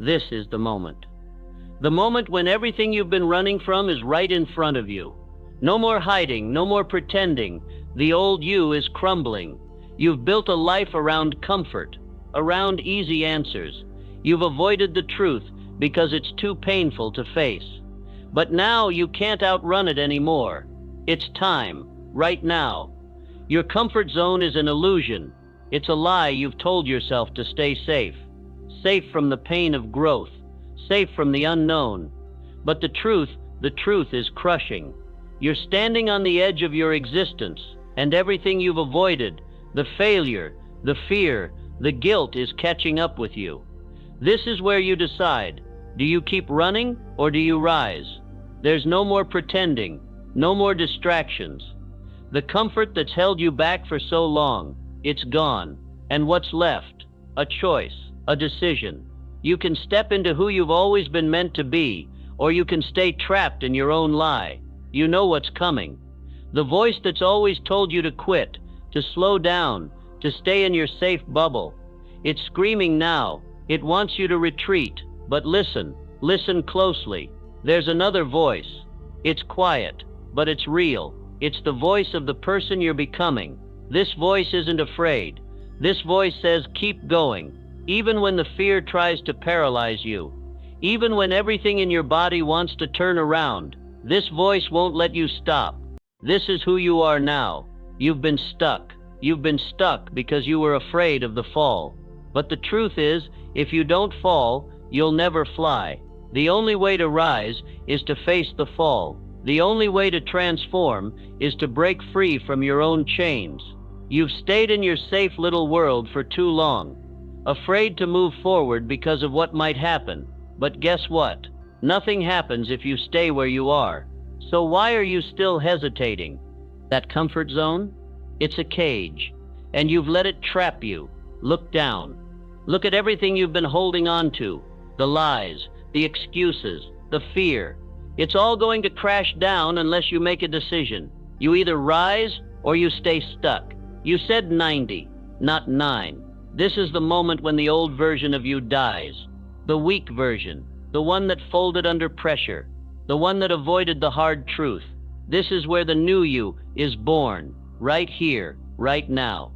This is the moment. The moment when everything you've been running from is right in front of you. No more hiding, no more pretending. The old you is crumbling. You've built a life around comfort, around easy answers. You've avoided the truth because it's too painful to face. But now you can't outrun it anymore. It's time, right now. Your comfort zone is an illusion. It's a lie you've told yourself to stay safe. Safe from the pain of growth, safe from the unknown. But the truth is crushing. You're standing on the edge of your existence, and everything you've avoided, the failure, the fear, the guilt is catching up with you. This is where you decide, do you keep running or do you rise? There's no more pretending, no more distractions. The comfort that's held you back for so long, it's gone. And what's left? A choice, a decision. You can step into who you've always been meant to be, or you can stay trapped in your own lie. You know what's coming. The voice that's always told you to quit, to slow down, to stay in your safe bubble. It's screaming now. It wants you to retreat. But listen closely. There's another voice. It's quiet, but it's real. It's the voice of the person you're becoming. This voice isn't afraid. This voice says, keep going. Even when the fear tries to paralyze you, even when everything in your body wants to turn around, this voice won't let you stop. This is who you are now. You've been stuck. You've been stuck because you were afraid of the fall. But the truth is, if you don't fall, you'll never fly. The only way to rise is to face the fall. The only way to transform is to break free from your own chains. You've stayed in your safe little world for too long, afraid to move forward because of what might happen. But guess what? Nothing happens if you stay where you are. So why are you still hesitating? That comfort zone? It's a cage, and you've let it trap you. Look down. Look at everything you've been holding on to. The lies, the excuses, the fear. It's all going to crash down unless you make a decision. You either rise or you stay stuck. You said 90, not 9. This is the moment when the old version of you dies. The weak version, the one that folded under pressure, the one that avoided the hard truth. This is where the new you is born, right here, right now.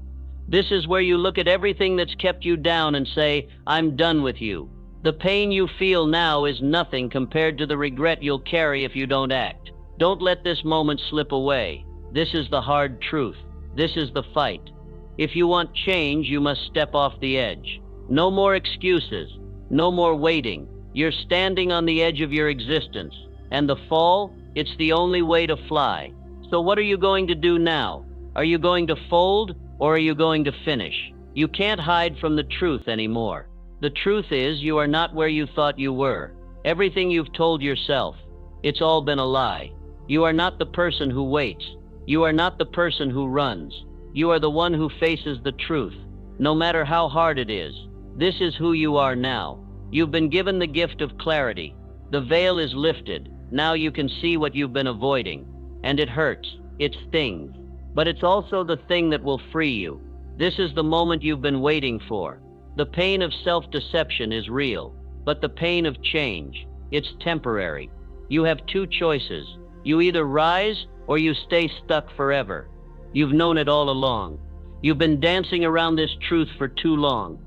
This is where you look at everything that's kept you down and say, I'm done with you. The pain you feel now is nothing compared to the regret you'll carry if you don't act. Don't let this moment slip away. This is the hard truth. This is the fight. If you want change, you must step off the edge. No more excuses. No more waiting. You're standing on the edge of your existence. And the fall, it's the only way to fly. So what are you going to do now? Are you going to fold or are you going to finish? You can't hide from the truth anymore. The truth is you are not where you thought you were. Everything you've told yourself, it's all been a lie. You are not the person who waits. You are not the person who runs. You are the one who faces the truth, no matter how hard it is. This is who you are now. You've been given the gift of clarity. The veil is lifted. Now you can see what you've been avoiding. And it hurts. It stings. But it's also the thing that will free you. This is the moment you've been waiting for. The pain of self-deception is real, but the pain of change, it's temporary. You have two choices. You either rise or you stay stuck forever. You've known it all along. You've been dancing around this truth for too long.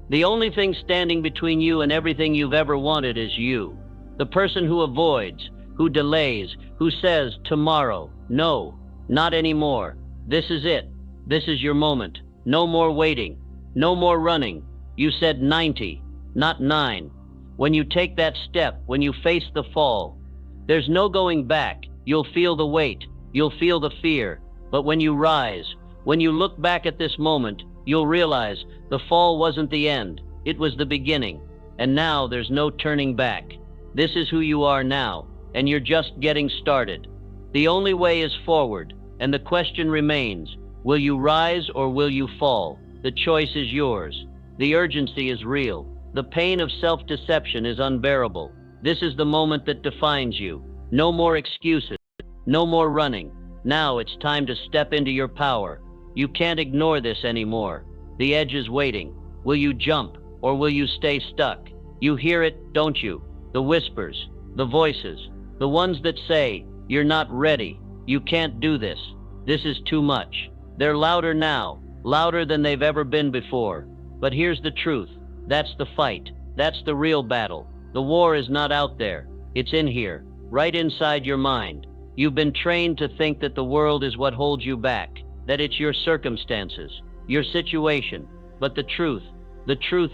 The only thing standing between you and everything you've ever wanted is you. The person who avoids, who delays, who says tomorrow. No, not anymore. This is it. This is your moment. No more waiting. No more running. You said 90, not 9. When you take that step, when you face the fall, there's no going back. You'll feel the weight. You'll feel the fear. But when you rise, when you look back at this moment, you'll realize the fall wasn't the end. It was the beginning. And now there's no turning back. This is who you are now, and you're just getting started. The only way is forward, and the question remains, will you rise or will you fall? The choice is yours. The urgency is real. The pain of self-deception is unbearable. This is the moment that defines you. No more excuses. No more running. Now it's time to step into your power. You can't ignore this anymore. The edge is waiting. Will you jump or will you stay stuck? You hear it, don't you? The whispers, the voices, the ones that say, "You're not ready. You can't do this. This is too much." They're louder now, louder than they've ever been before. But here's the truth. That's the fight. That's the real battle. The war is not out there. It's in here, right inside your mind. You've been trained to think that the world is what holds you back, that it's your circumstances, your situation. But the truth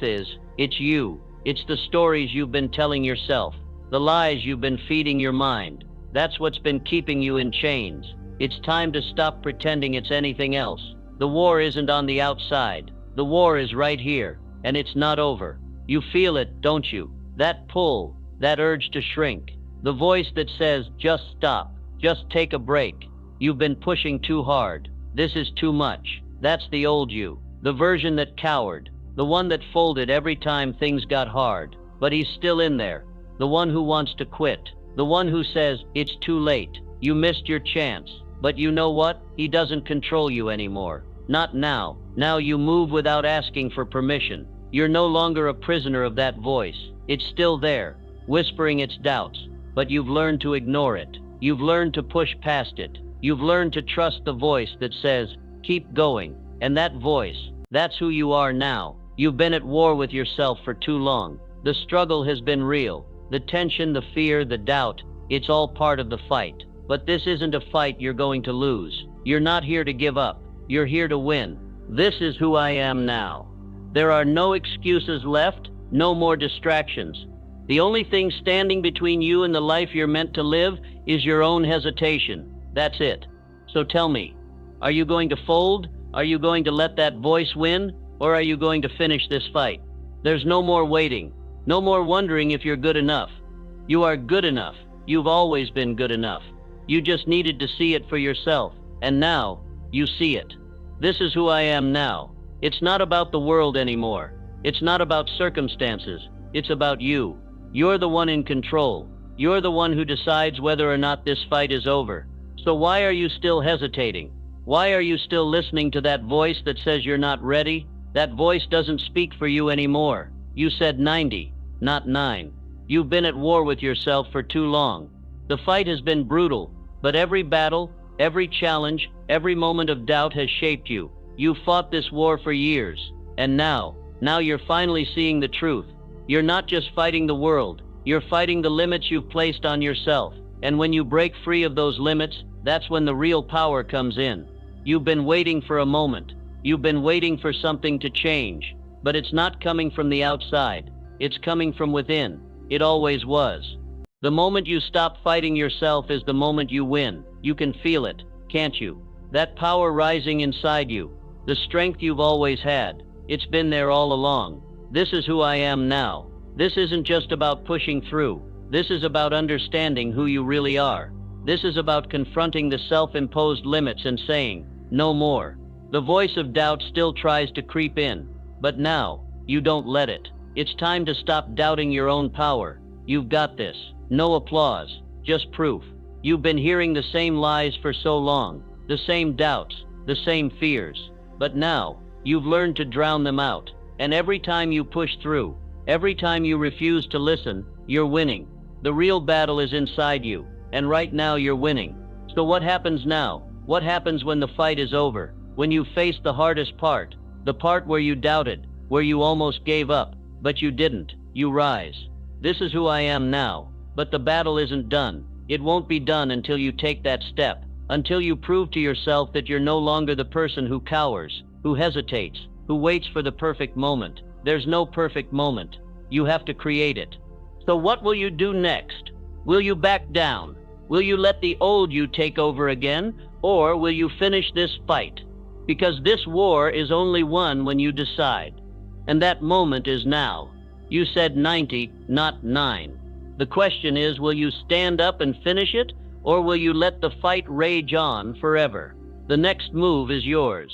is, it's you. It's the stories you've been telling yourself, the lies you've been feeding your mind. That's what's been keeping you in chains. It's time to stop pretending it's anything else. The war isn't on the outside. The war is right here, and it's not over. You feel it, don't you? That pull, that urge to shrink. The voice that says, just stop, just take a break. You've been pushing too hard. This is too much. That's the old you, the version that cowered, the one that folded every time things got hard. But he's still in there, the one who wants to quit, the one who says, it's too late, you missed your chance. But you know what? He doesn't control you anymore. Not now. Now you move without asking for permission. You're no longer a prisoner of that voice. It's still there, whispering its doubts, but you've learned to ignore it. You've learned to push past it. You've learned to trust the voice that says, keep going. And that voice, that's who you are now. You've been at war with yourself for too long. The struggle has been real. The tension, the fear, the doubt, it's all part of the fight. But this isn't a fight you're going to lose. You're not here to give up. You're here to win. This is who I am now. There are no excuses left, no more distractions. The only thing standing between you and the life you're meant to live is your own hesitation. That's it. So tell me, are you going to fold? Are you going to let that voice win? Or are you going to finish this fight? There's no more waiting. No more wondering if you're good enough. You are good enough. You've always been good enough. You just needed to see it for yourself. And now, you see it. This is who I am now. It's not about the world anymore. It's not about circumstances. It's about you. You're the one in control. You're the one who decides whether or not this fight is over. So why are you still hesitating? Why are you still listening to that voice that says you're not ready? That voice doesn't speak for you anymore. You said 90, not 9. You've been at war with yourself for too long. The fight has been brutal, but every battle, every challenge, every moment of doubt has shaped you. You've fought this war for years, and now you're finally seeing the truth. You're not just fighting the world, you're fighting the limits you've placed on yourself. And when you break free of those limits, that's when the real power comes in. You've been waiting for a moment. You've been waiting for something to change, but it's not coming from the outside. It's coming from within. It always was. The moment you stop fighting yourself is the moment you win. You can feel it, can't you? That power rising inside you. The strength you've always had. It's been there all along. This is who I am now. This isn't just about pushing through. This is about understanding who you really are. This is about confronting the self-imposed limits and saying, no more. The voice of doubt still tries to creep in, but now, you don't let it. It's time to stop doubting your own power. You've got this. No applause, just proof. You've been hearing the same lies for so long, the same doubts, the same fears. But now, you've learned to drown them out. And every time you push through, every time you refuse to listen, you're winning. The real battle is inside you, and right now you're winning. So what happens now? What happens when the fight is over? When you face the hardest part, the part where you doubted, where you almost gave up, but you didn't. You rise. This is who I am now. But the battle isn't done. It won't be done until you take that step, until you prove to yourself that you're no longer the person who cowers, who hesitates, who waits for the perfect moment. There's no perfect moment. You have to create it. So what will you do next? Will you back down? Will you let the old you take over again? Or will you finish this fight? Because this war is only won when you decide. And that moment is now. You said 90, not 9. The question is, will you stand up and finish it, or will you let the fight rage on forever? The next move is yours.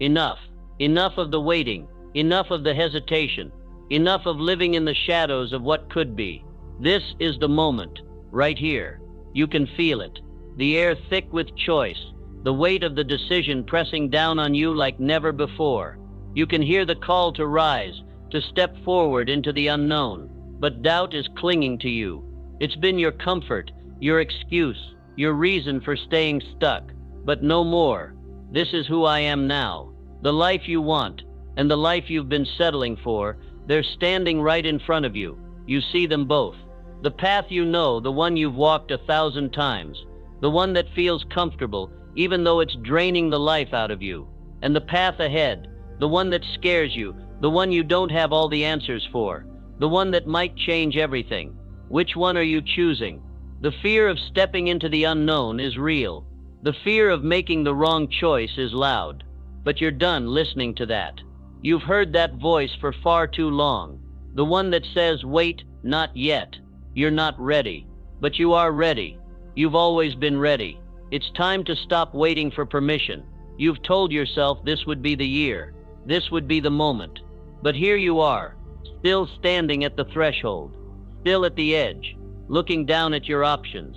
Enough. Enough of the waiting. Enough of the hesitation. Enough of living in the shadows of what could be. This is the moment, right here. You can feel it. The air thick with choice. The weight of the decision pressing down on you like never before. You can hear the call to rise, to step forward into the unknown. but doubt is clinging to you. It's been your comfort, your excuse, your reason for staying stuck. But no more. This is who I am now. The life you want, and the life you've been settling for, they're standing right in front of you. You see them both. The path you know, the one you've walked 1,000 times. The one that feels comfortable, even though it's draining the life out of you. And the path ahead, the one that scares you, the one you don't have all the answers for, the one that might change everything. Which one are you choosing? The fear of stepping into the unknown is real. The fear of making the wrong choice is loud. But you're done listening to that. You've heard that voice for far too long. The one that says, wait, not yet. You're not ready. But you are ready. You've always been ready. It's time to stop waiting for permission. You've told yourself this would be the year. This would be the moment. But here you are, still standing at the threshold, still at the edge, looking down at your options.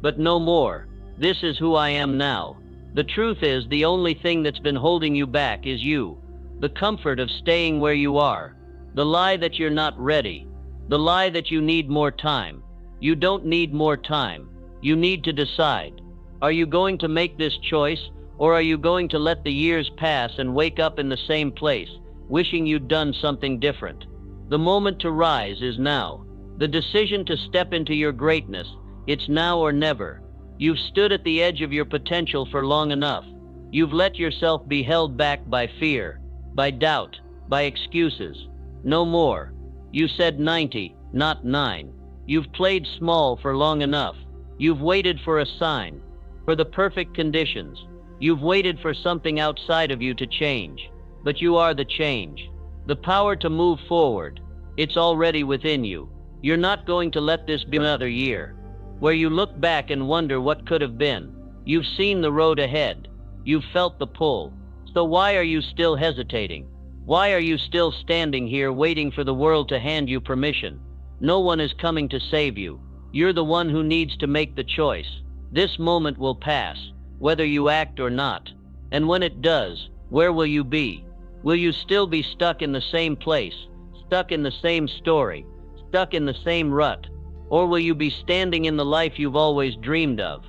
But no more. This is who I am now. The truth is, the only thing that's been holding you back is you. The comfort of staying where you are. The lie that you're not ready. The lie that you need more time. You don't need more time. You need to decide. Are you going to make this choice, or are you going to let the years pass and wake up in the same place, wishing you'd done something different? The moment to rise is now. The decision to step into your greatness, it's now or never. You've stood at the edge of your potential for long enough. You've let yourself be held back by fear, by doubt, by excuses. No more. You said 90, not 9. You've played small for long enough. You've waited for a sign, for the perfect conditions. You've waited for something outside of you to change. But you are the change. The power to move forward, it's already within you. You're not going to let this be another year where you look back and wonder what could have been. You've seen the road ahead. You've felt the pull. So why are you still hesitating? Why are you still standing here waiting for the world to hand you permission? No one is coming to save you. You're the one who needs to make the choice. This moment will pass, whether you act or not. And when it does, where will you be? Will you still be stuck in the same place, stuck in the same story, stuck in the same rut? Or will you be standing in the life you've always dreamed of,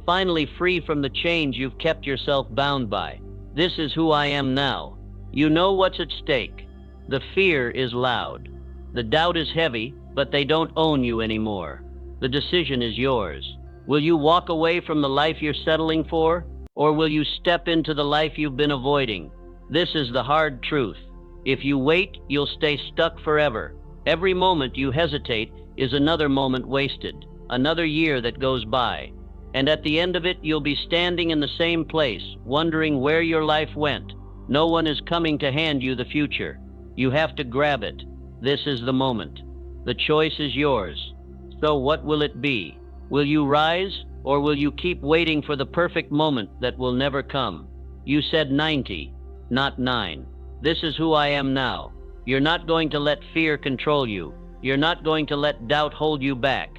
finally free from the chains you've kept yourself bound by? This is who I am now. You know what's at stake. The fear is loud. The doubt is heavy, but they don't own you anymore. The decision is yours. Will you walk away from the life you're settling for, or will you step into the life you've been avoiding? This is the hard truth. If you wait, you'll stay stuck forever. Every moment you hesitate is another moment wasted, another year that goes by. And at the end of it, you'll be standing in the same place, wondering where your life went. No one is coming to hand you the future. You have to grab it. This is the moment. The choice is yours. So what will it be? Will you rise, or will you keep waiting for the perfect moment that will never come? You said 90, not 9. This is who I am now. You're not going to let fear control you. You're not going to let doubt hold you back.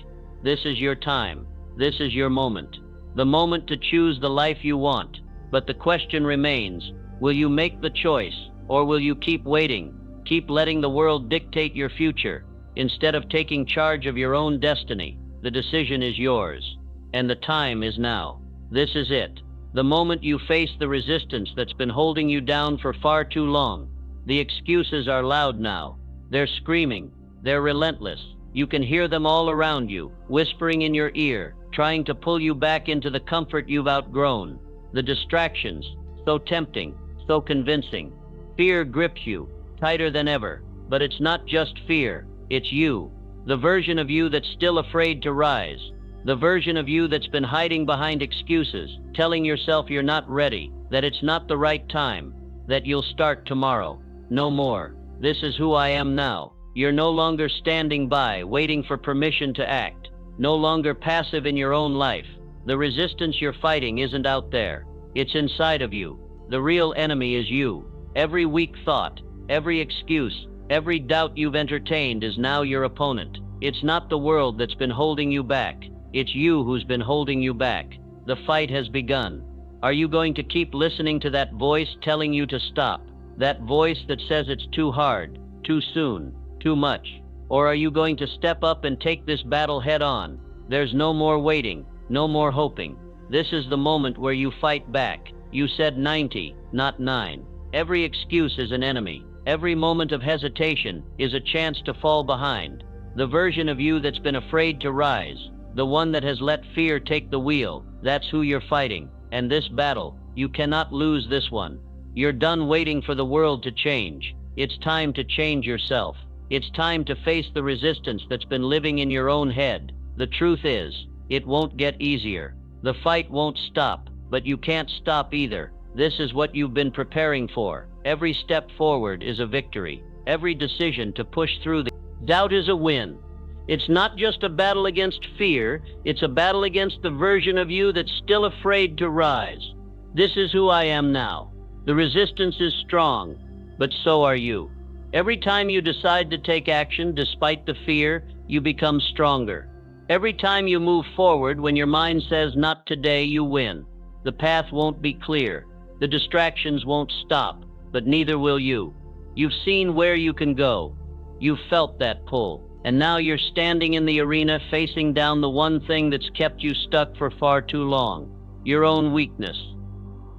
This is your time. This is your moment. The moment to choose the life you want. But the question remains, will you make the choice, or will you keep waiting? Keep letting the world dictate your future, instead of taking charge of your own destiny? The decision is yours, and the time is now. This is it. The moment you face the resistance that's been holding you down for far too long. The excuses are loud now. They're screaming. They're relentless. You can hear them all around you, whispering in your ear, trying to pull you back into the comfort you've outgrown. The distractions, so tempting, so convincing. Fear grips you, tighter than ever. But it's not just fear, it's you. The version of you that's still afraid to rise. The version of you that's been hiding behind excuses, telling yourself you're not ready, that it's not the right time, that you'll start tomorrow. No more. This is who I am now. You're no longer standing by, waiting for permission to act. No longer passive in your own life. The resistance you're fighting isn't out there. It's inside of you. The real enemy is you. Every weak thought, every excuse, every doubt you've entertained is now your opponent. It's not the world that's been holding you back. It's you who's been holding you back. The fight has begun. Are you going to keep listening to that voice telling you to stop? That voice that says it's too hard, too soon, too much? Or are you going to step up and take this battle head on? There's no more waiting, no more hoping. This is the moment where you fight back. You said 90, not 9. Every excuse is an enemy. Every moment of hesitation is a chance to fall behind. The version of you that's been afraid to rise, the one that has let fear take the wheel, that's who you're fighting. And this battle, you cannot lose this one. You're done waiting for the world to change. It's time to change yourself. It's time to face the resistance that's been living in your own head. The truth is, it won't get easier. The fight won't stop, but you can't stop either. This is what you've been preparing for. Every step forward is a victory. Every decision to push through the doubt is a win. It's not just a battle against fear, it's a battle against the version of you that's still afraid to rise. This is who I am now. The resistance is strong, but so are you. Every time you decide to take action despite the fear, you become stronger. Every time you move forward when your mind says not today, you win. The path won't be clear. The distractions won't stop, but neither will you. You've seen where you can go. You've felt that pull, and now you're standing in the arena facing down the one thing that's kept you stuck for far too long, your own weakness.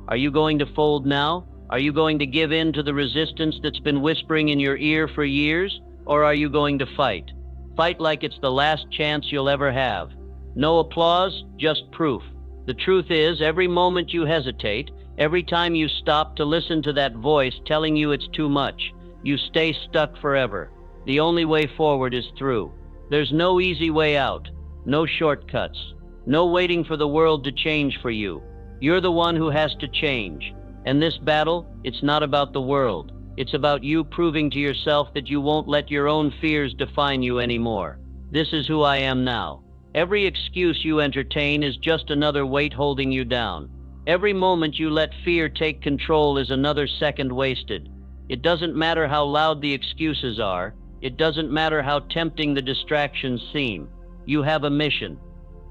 Are you going to fold now? Are you going to give in to the resistance that's been whispering in your ear for years? Or are you going to fight? Fight like it's the last chance you'll ever have. No applause, just proof. The truth is, every moment you hesitate, every time you stop to listen to that voice telling you it's too much, you stay stuck forever. The only way forward is through. There's no easy way out, no shortcuts, no waiting for the world to change for you. You're the one who has to change. And this battle, it's not about the world. It's about you proving to yourself that you won't let your own fears define you anymore. This is who I am now. Every excuse you entertain is just another weight holding you down. Every moment you let fear take control is another second wasted. It doesn't matter how loud the excuses are. It doesn't matter how tempting the distractions seem. You have a mission,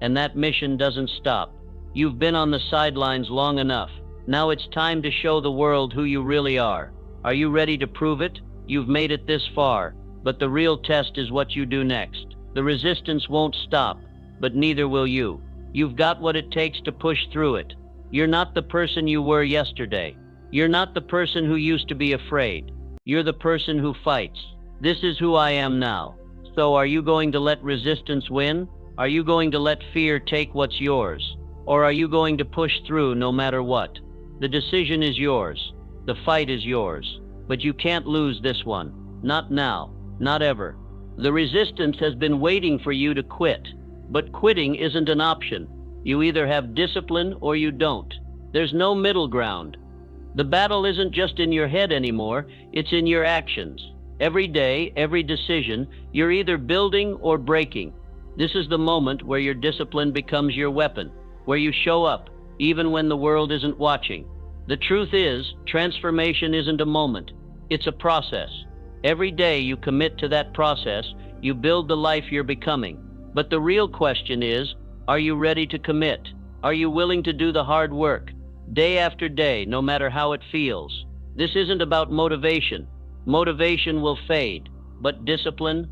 and that mission doesn't stop. You've been on the sidelines long enough. Now it's time to show the world who you really are. Are you ready to prove it? You've made it this far, but the real test is what you do next. The resistance won't stop, but neither will you. You've got what it takes to push through it. You're not the person you were yesterday. You're not the person who used to be afraid. You're the person who fights. This is who I am now. So are you going to let resistance win? Are you going to let fear take what's yours? Or are you going to push through no matter what? The decision is yours. The fight is yours. But you can't lose this one. Not now. Not ever. The resistance has been waiting for you to quit. But quitting isn't an option. You either have discipline or you don't. There's no middle ground. The battle isn't just in your head anymore, it's in your actions. Every day, every decision, you're either building or breaking. This is the moment where your discipline becomes your weapon, where you show up, even when the world isn't watching. The truth is, transformation isn't a moment, it's a process. Every day you commit to that process, you build the life you're becoming. But the real question is, are you ready to commit? Are you willing to do the hard work, day after day, no matter how it feels? This isn't about motivation. Motivation will fade, but discipline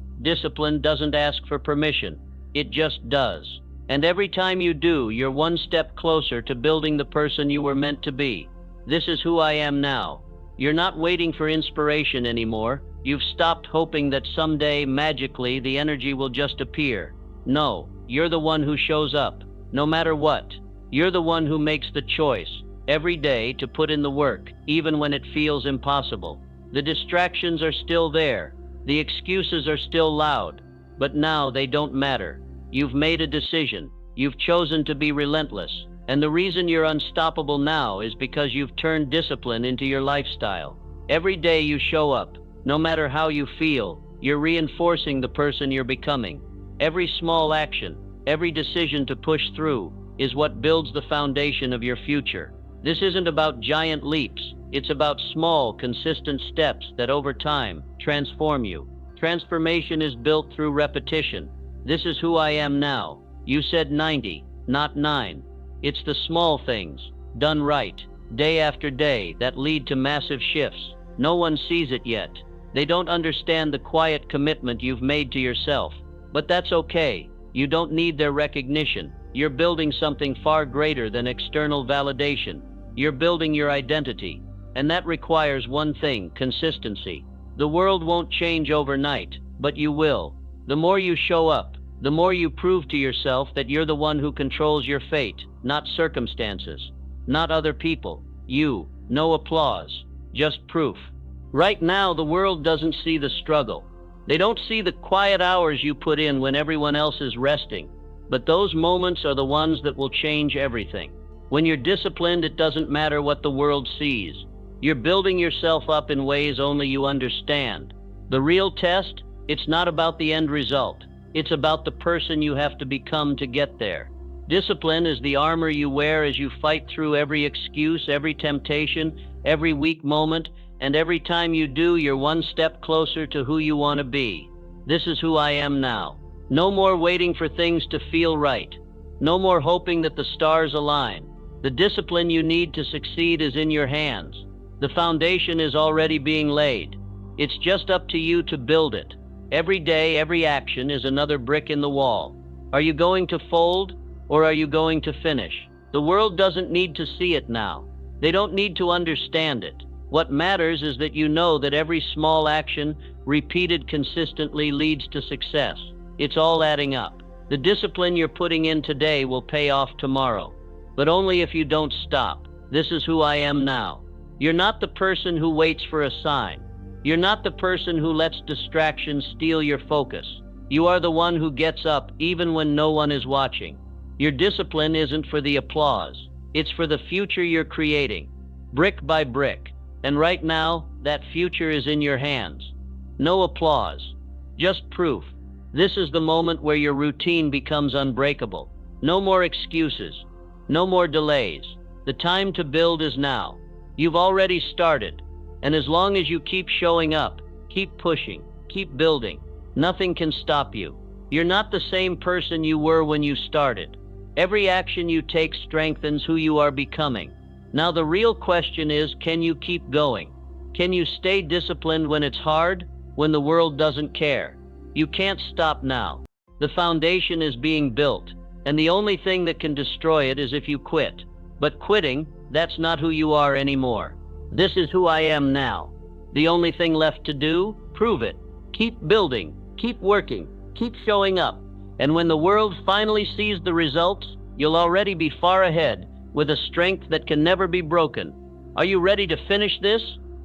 doesn't ask for permission. It just does. And every time you do, you're one step closer to building the person you were meant to be. This is who I am now. You're not waiting for inspiration anymore. You've stopped hoping that someday, magically, the energy will just appear. No, you're the one who shows up, no matter what. You're the one who makes the choice, every day, to put in the work, even when it feels impossible. The distractions are still there. The excuses are still loud. But now they don't matter. You've made a decision. You've chosen to be relentless. And the reason you're unstoppable now is because you've turned discipline into your lifestyle. Every day you show up, no matter how you feel, you're reinforcing the person you're becoming. Every small action, every decision to push through, is what builds the foundation of your future. This isn't about giant leaps. It's about small, consistent steps that over time transform you. Transformation is built through repetition. This is who I am now. You said 90, not 9. It's the small things, done right, day after day, that lead to massive shifts. No one sees it yet, They don't understand the quiet commitment you've made to yourself. But that's okay. You don't need their recognition. You're building something far greater than external validation. You're building your identity. And that requires one thing: consistency. The world won't change overnight, but you will. The more you show up, the more you prove to yourself that you're the one who controls your fate, not circumstances, not other people. You. No applause, just proof. Right now, the world doesn't see the struggle. They don't see the quiet hours you put in when everyone else is resting. But those moments are the ones that will change everything. When you're disciplined, it doesn't matter what the world sees. You're building yourself up in ways only you understand. The real test, it's not about the end result. It's about the person you have to become to get there. Discipline is the armor you wear as you fight through every excuse, every temptation, every weak moment, and every time you do, you're one step closer to who you want to be. This is who I am now. No more waiting for things to feel right. No more hoping that the stars align. The discipline you need to succeed is in your hands. The foundation is already being laid. It's just up to you to build it. Every day, every action is another brick in the wall. Are you going to fold, or are you going to finish? The world doesn't need to see it now. They don't need to understand it. What matters is that you know that every small action, repeated consistently, leads to success. It's all adding up. The discipline you're putting in today will pay off tomorrow, but only if you don't stop. This is who I am now. You're not the person who waits for a sign. You're not the person who lets distractions steal your focus. You are the one who gets up even when no one is watching. Your discipline isn't for the applause. It's for the future you're creating, brick by brick. And right now, that future is in your hands. No applause, just proof. This is the moment where your routine becomes unbreakable. No more excuses, no more delays. The time to build is now. You've already started, and as long as you keep showing up, keep pushing, keep building, nothing can stop you. You're not the same person you were when you started. Every action you take strengthens who you are becoming. Now the real question is, can you keep going? Can you stay disciplined when it's hard, when the world doesn't care? You can't stop now. The foundation is being built, and the only thing that can destroy it is if you quit. But quitting, that's not who you are anymore. This is who I am now. The only thing left to do, prove it. Keep building, keep working, keep showing up. And when the world finally sees the results, you'll already be far ahead, with a strength that can never be broken. Are you ready to finish this?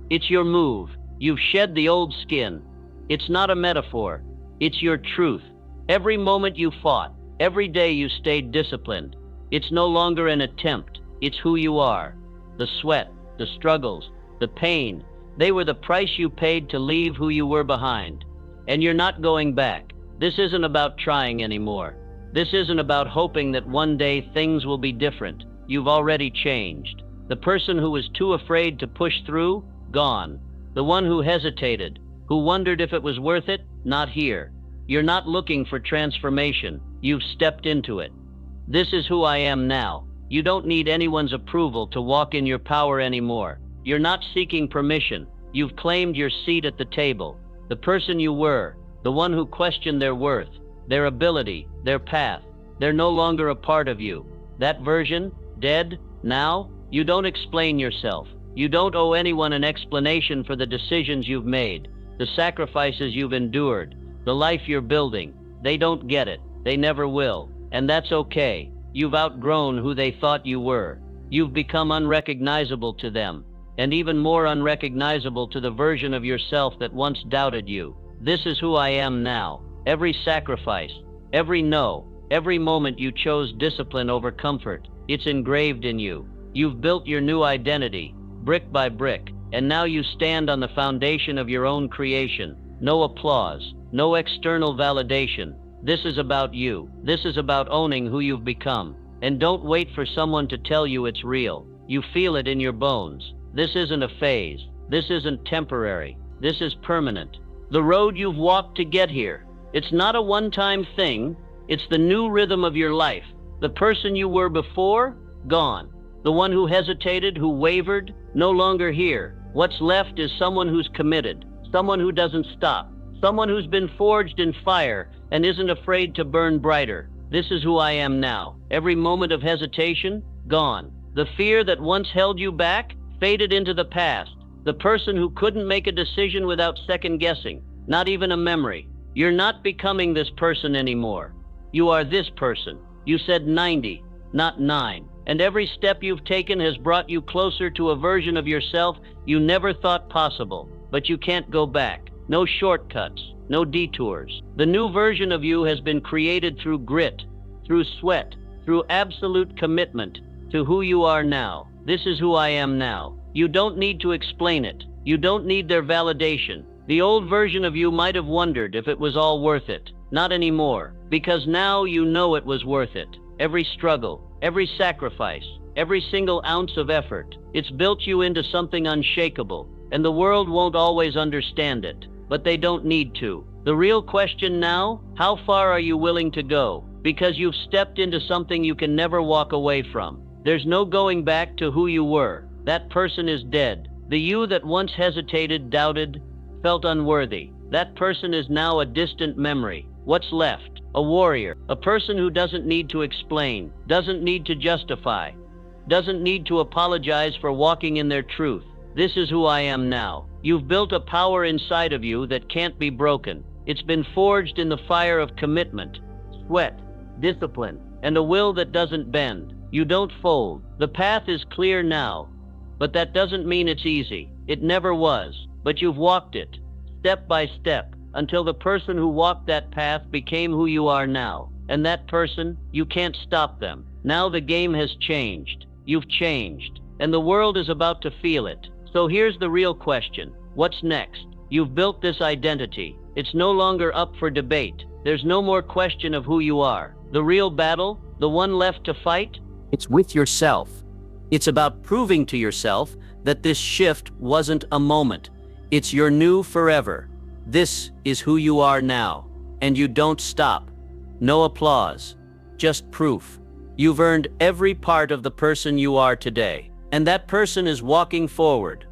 It's your move. You've shed the old skin. It's not a metaphor. It's your truth. Every moment you fought, every day you stayed disciplined. It's no longer an attempt. It's who you are. The sweat, the struggles, the pain, they were the price you paid to leave who you were behind. And you're not going back. This isn't about trying anymore. This isn't about hoping that one day things will be different. You've already changed. The person who was too afraid to push through, gone. The one who hesitated, who wondered if it was worth it, not here. You're not looking for transformation. You've stepped into it. This is who I am now. You don't need anyone's approval to walk in your power anymore. You're not seeking permission. You've claimed your seat at the table. The person you were, the one who questioned their worth, their ability, their path, they're no longer a part of you. That version, dead, now, you don't explain yourself. You don't owe anyone an explanation for the decisions you've made, the sacrifices you've endured, the life you're building. They don't get it. They never will. And that's okay. You've outgrown who they thought you were. You've become unrecognizable to them, and even more unrecognizable to the version of yourself that once doubted you. This is who I am now. Every sacrifice, every no, every moment you chose discipline over comfort, it's engraved in you. You've built your new identity, brick by brick, and now you stand on the foundation of your own creation. No applause, no external validation. This is about you. This is about owning who you've become. And don't wait for someone to tell you it's real. You feel it in your bones. This isn't a phase. This isn't temporary. This is permanent. The road you've walked to get here, it's not a one-time thing. It's the new rhythm of your life. The person you were before, gone. The one who hesitated, who wavered, no longer here. What's left is someone who's committed, someone who doesn't stop, someone who's been forged in fire and isn't afraid to burn brighter. This is who I am now. Every moment of hesitation, gone. The fear that once held you back, faded into the past. The person who couldn't make a decision without second guessing, not even a memory. You're not becoming this person anymore. You are this person. You said 90, not 9. And every step you've taken has brought you closer to a version of yourself you never thought possible. But you can't go back. No shortcuts, no detours. The new version of you has been created through grit, through sweat, through absolute commitment to who you are now. This is who I am now. You don't need to explain it. You don't need their validation. The old version of you might have wondered if it was all worth it. Not anymore, because now you know it was worth it. Every struggle, every sacrifice, every single ounce of effort. It's built you into something unshakable, and the world won't always understand it, but they don't need to. The real question now, how far are you willing to go? Because you've stepped into something you can never walk away from. There's no going back to who you were. That person is dead. The you that once hesitated, doubted, felt unworthy. That person is now a distant memory. What's left? A warrior. A person who doesn't need to explain, doesn't need to justify, doesn't need to apologize for walking in their truth. This is who I am now. You've built a power inside of you that can't be broken. It's been forged in the fire of commitment, sweat, discipline, and a will that doesn't bend. You don't fold. The path is clear now, but that doesn't mean it's easy. It never was, but you've walked it, step by step, until the person who walked that path became who you are now. And that person, you can't stop them. Now the game has changed. You've changed, and the world is about to feel it. So here's the real question. What's next? You've built this identity. It's no longer up for debate. There's no more question of who you are. The real battle, the one left to fight, it's with yourself. It's about proving to yourself that this shift wasn't a moment. It's your new forever. This is who you are now, and you don't stop. No applause, just proof. You've earned every part of the person you are today, and that person is walking forward,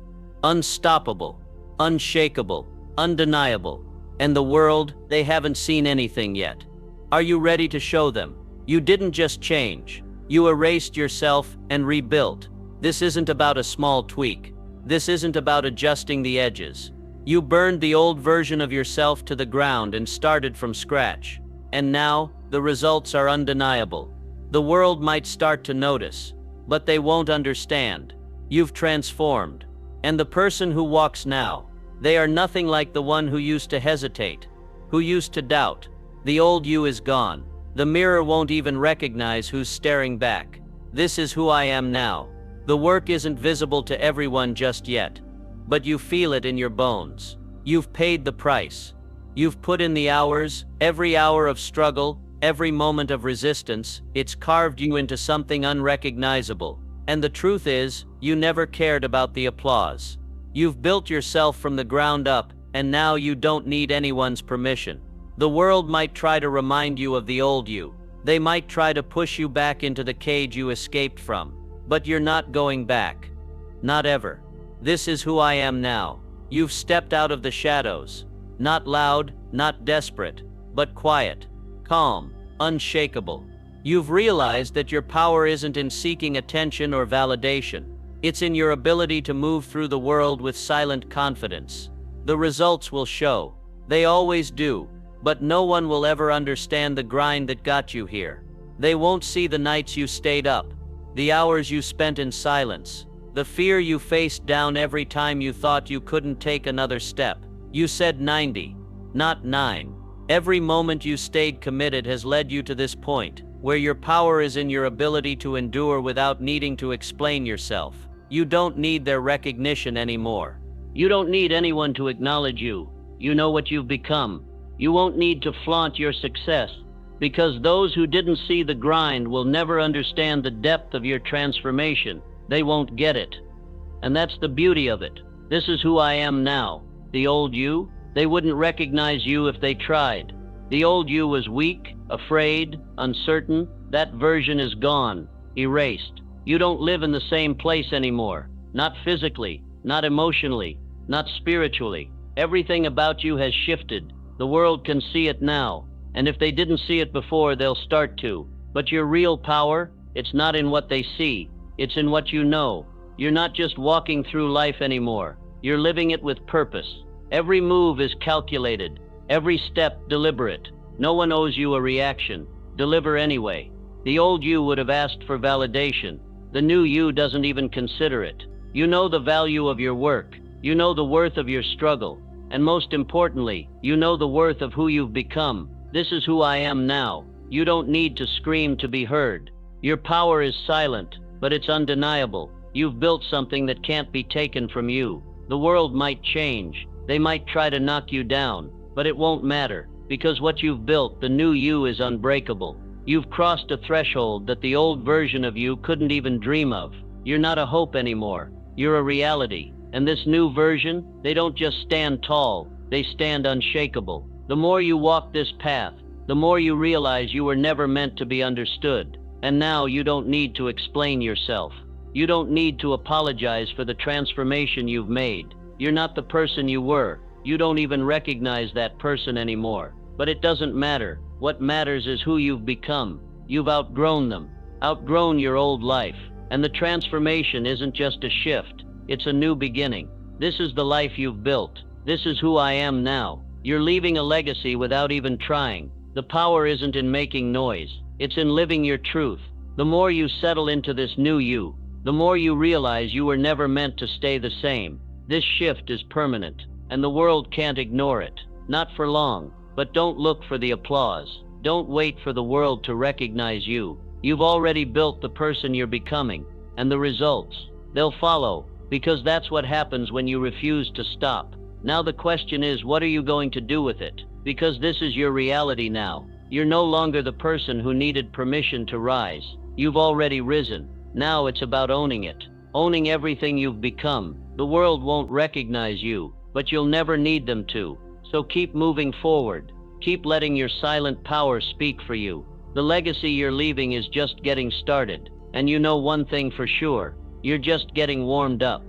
unstoppable, unshakable, undeniable, and the world, they haven't seen anything yet. Are you ready to show them? You didn't just change. You erased yourself and rebuilt. This isn't about a small tweak. This isn't about adjusting the edges. You burned the old version of yourself to the ground and started from scratch. And now, the results are undeniable. The world might start to notice, but they won't understand. You've transformed. And the person who walks now, they are nothing like the one who used to hesitate, who used to doubt. The old you is gone. The mirror won't even recognize who's staring back. This is who I am now. The work isn't visible to everyone just yet, but you feel it in your bones. You've paid the price. You've put in the hours, every hour of struggle, every moment of resistance. It's carved you into something unrecognizable. And the truth is, you never cared about the applause. You've built yourself from the ground up, and now you don't need anyone's permission. The world might try to remind you of the old you. They might try to push you back into the cage you escaped from. But you're not going back. Not ever. This is who I am now. You've stepped out of the shadows. Not loud, not desperate, but quiet, calm, unshakable. You've realized that your power isn't in seeking attention or validation. It's in your ability to move through the world with silent confidence. The results will show. They always do. But no one will ever understand the grind that got you here. They won't see the nights you stayed up, the hours you spent in silence, the fear you faced down every time you thought you couldn't take another step. You said 90, not 9. Every moment you stayed committed has led you to this point, where your power is in your ability to endure without needing to explain yourself. You don't need their recognition anymore. You don't need anyone to acknowledge you. You know what you've become. You won't need to flaunt your success, because those who didn't see the grind will never understand the depth of your transformation. They won't get it. And that's the beauty of it. This is who I am now. The old you, they wouldn't recognize you if they tried. The old you was weak, afraid, uncertain. That version is gone, erased. You don't live in the same place anymore. Not physically, not emotionally, not spiritually. Everything about you has shifted. The world can see it now. And if they didn't see it before, they'll start to. But your real power, it's not in what they see. It's in what you know. You're not just walking through life anymore. You're living it with purpose. Every move is calculated. Every step deliberate. No one owes you a reaction. Deliver anyway. The old you would have asked for validation. The new you doesn't even consider it. You know the value of your work. You know the worth of your struggle. And most importantly, you know the worth of who you've become. This is who I am now. You don't need to scream to be heard. Your power is silent, but it's undeniable. You've built something that can't be taken from you. The world might change. They might try to knock you down, but it won't matter, because what you've built, the new you, is unbreakable. You've crossed a threshold that the old version of you couldn't even dream of. You're not a hope anymore. You're a reality. And this new version, they don't just stand tall, they stand unshakable. The more you walk this path, the more you realize you were never meant to be understood. And now you don't need to explain yourself. You don't need to apologize for the transformation you've made. You're not the person you were. You don't even recognize that person anymore. But it doesn't matter. What matters is who you've become. You've outgrown them, outgrown your old life. And the transformation isn't just a shift, it's a new beginning. This is the life you've built. This is who I am now. You're leaving a legacy without even trying. The power isn't in making noise, it's in living your truth. The more you settle into this new you, the more you realize you were never meant to stay the same. This shift is permanent, and the world can't ignore it. Not for long. But don't look for the applause. Don't wait for the world to recognize you. You've already built the person you're becoming, and the results, they'll follow, because that's what happens when you refuse to stop. Now the question is, what are you going to do with it? Because this is your reality now. You're no longer the person who needed permission to rise. You've already risen. Now it's about owning it. Owning everything you've become. The world won't recognize you, but you'll never need them to. So keep moving forward. Keep letting your silent power speak for you. The legacy you're leaving is just getting started. And you know one thing for sure. You're just getting warmed up.